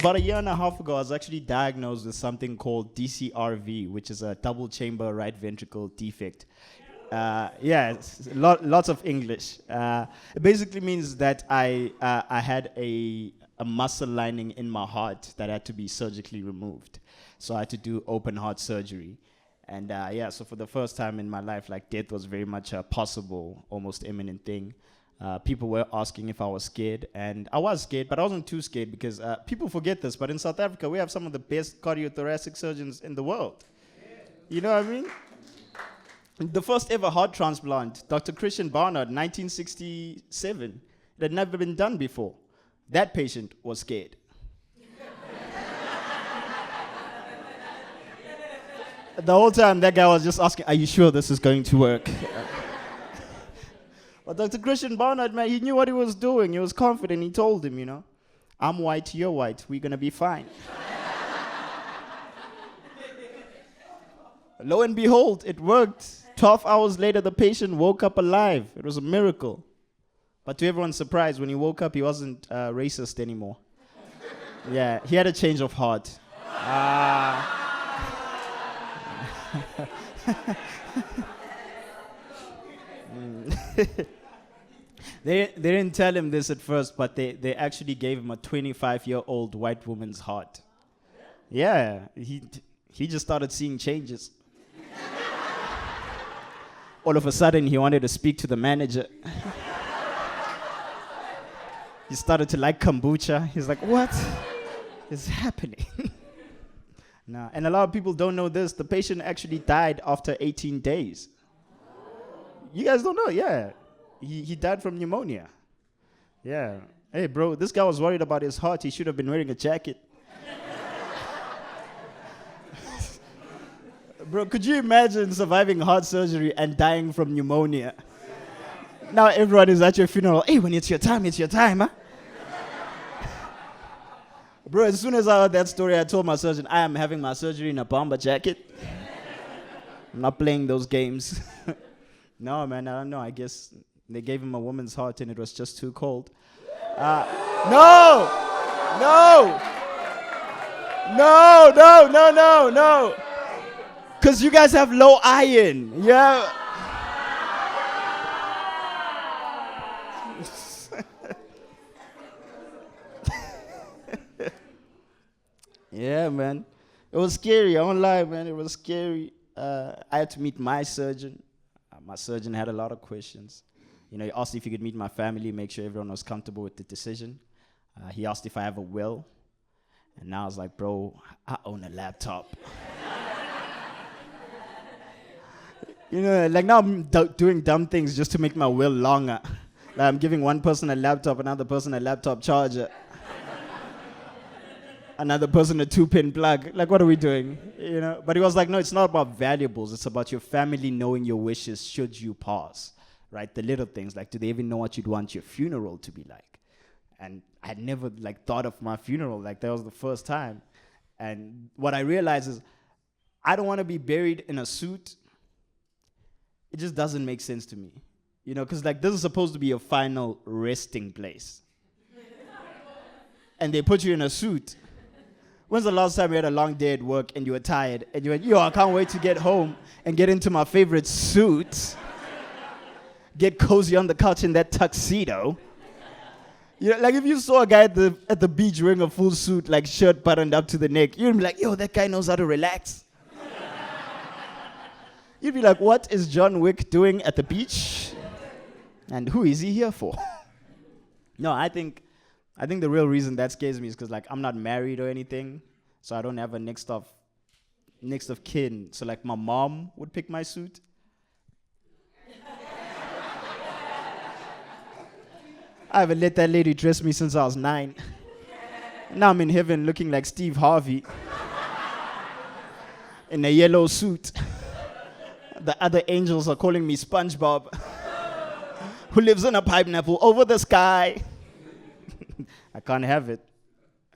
about a year and a half ago, I was actually diagnosed with something called DCRV, which is a double chamber right ventricle defect. Lots of English. It basically means that I had a muscle lining in my heart that had to be surgically removed. So I had to do open heart surgery. And so for the first time in my life, like, death was very much a possible, almost imminent thing. People were asking if I was scared, and I was scared, but I wasn't too scared because people forget this, but in South Africa, we have some of the best cardiothoracic surgeons in the world. You know what I mean? The first ever heart transplant, Dr. Christian Barnard, 1967. It had never been done before. That patient was scared. The whole time, that guy was just asking, are you sure this is going to work? But Dr. Christian Barnard, man, he knew what he was doing. He was confident. He told him, I'm white, you're white. We're going to be fine. Lo and behold, it worked. 12 hours later, the patient woke up alive. It was a miracle. But to everyone's surprise, when he woke up, he wasn't racist anymore. Yeah, he had a change of heart. They didn't tell him this at first, but they actually gave him a 25-year-old white woman's heart. Yeah, he just started seeing changes. All of a sudden, he wanted to speak to the manager. He started to like kombucha. He's like, what is happening? Nah, and a lot of people don't know this. The patient actually died after 18 days. You guys don't know? Yeah. He died from pneumonia. Yeah. Hey, bro, this guy was worried about his heart. He should have been wearing a jacket. Bro, could you imagine surviving heart surgery and dying from pneumonia? Now everyone is at your funeral. Hey, when it's your time, huh? Bro, as soon as I heard that story, I told my surgeon, I am having my surgery in a bomber jacket. I'm not playing those games. No, man, I don't know. I guess they gave him a woman's heart and it was just too cold. No! Because you guys have low iron. Yeah. Yeah, man. It was scary. I won't lie, man. It was scary. I had to meet my surgeon. My surgeon had a lot of questions. He asked if he could meet my family, make sure everyone was comfortable with the decision. He asked if I have a will. And now I was like, bro, I own a laptop. Like now I'm doing dumb things just to make my will longer. Like I'm giving one person a laptop, another person a laptop charger. Another person a 2-pin plug. Like, what are we doing? But he was like, no, it's not about valuables. It's about your family knowing your wishes should you pass, right? The little things, like, do they even know what you'd want your funeral to be like? And I had never, thought of my funeral. Like, that was the first time. And what I realized is I don't want to be buried in a suit. It just doesn't make sense to me. Because, this is supposed to be your final resting place. And they put you in a suit. When's the last time you had a long day at work and you were tired and you went, I can't wait to get home and get into my favorite suit, get cozy on the couch in that tuxedo. If you saw a guy at the beach wearing a full suit, shirt buttoned up to the neck, you'd be like, that guy knows how to relax. You'd be like, what is John Wick doing at the beach? And who is he here for? No, I think the real reason that scares me is because I'm not married or anything, so I don't have a next of kin. So my mom would pick my suit. I haven't let that lady dress me since I was 9. Now I'm in heaven looking like Steve Harvey in a yellow suit. The other angels are calling me SpongeBob, who lives in a pineapple over the sky. I can't have it.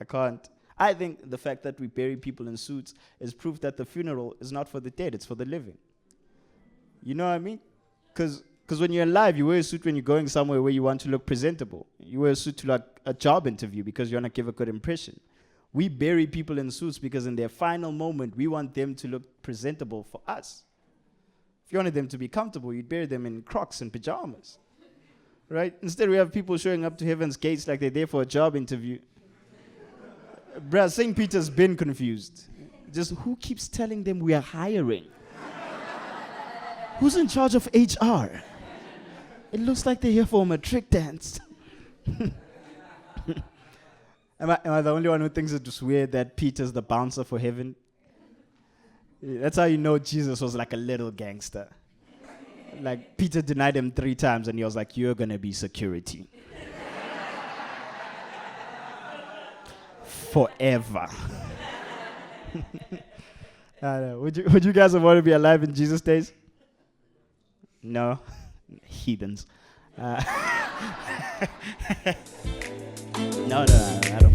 I can't. I think the fact that we bury people in suits is proof that the funeral is not for the dead, it's for the living. You know what I mean? Because when you're alive, you wear a suit when you're going somewhere where you want to look presentable. You wear a suit to a job interview because you want to give a good impression. We bury people in suits because in their final moment, we want them to look presentable for us. If you wanted them to be comfortable, you'd bury them in Crocs and pajamas. Right? Instead, we have people showing up to heaven's gates like they're there for a job interview. Bruh, St. Peter's been confused. Just who keeps telling them we are hiring? Who's in charge of HR? It looks like they're here for a matric dance. Am I the only one who thinks it's weird that Peter's the bouncer for heaven? Yeah, that's how you know Jesus was like a little gangster. Like Peter denied him 3 times and he was like, you're going to be security. Forever. Would you guys want to be alive in Jesus' days? No? Heathens. No, I don't.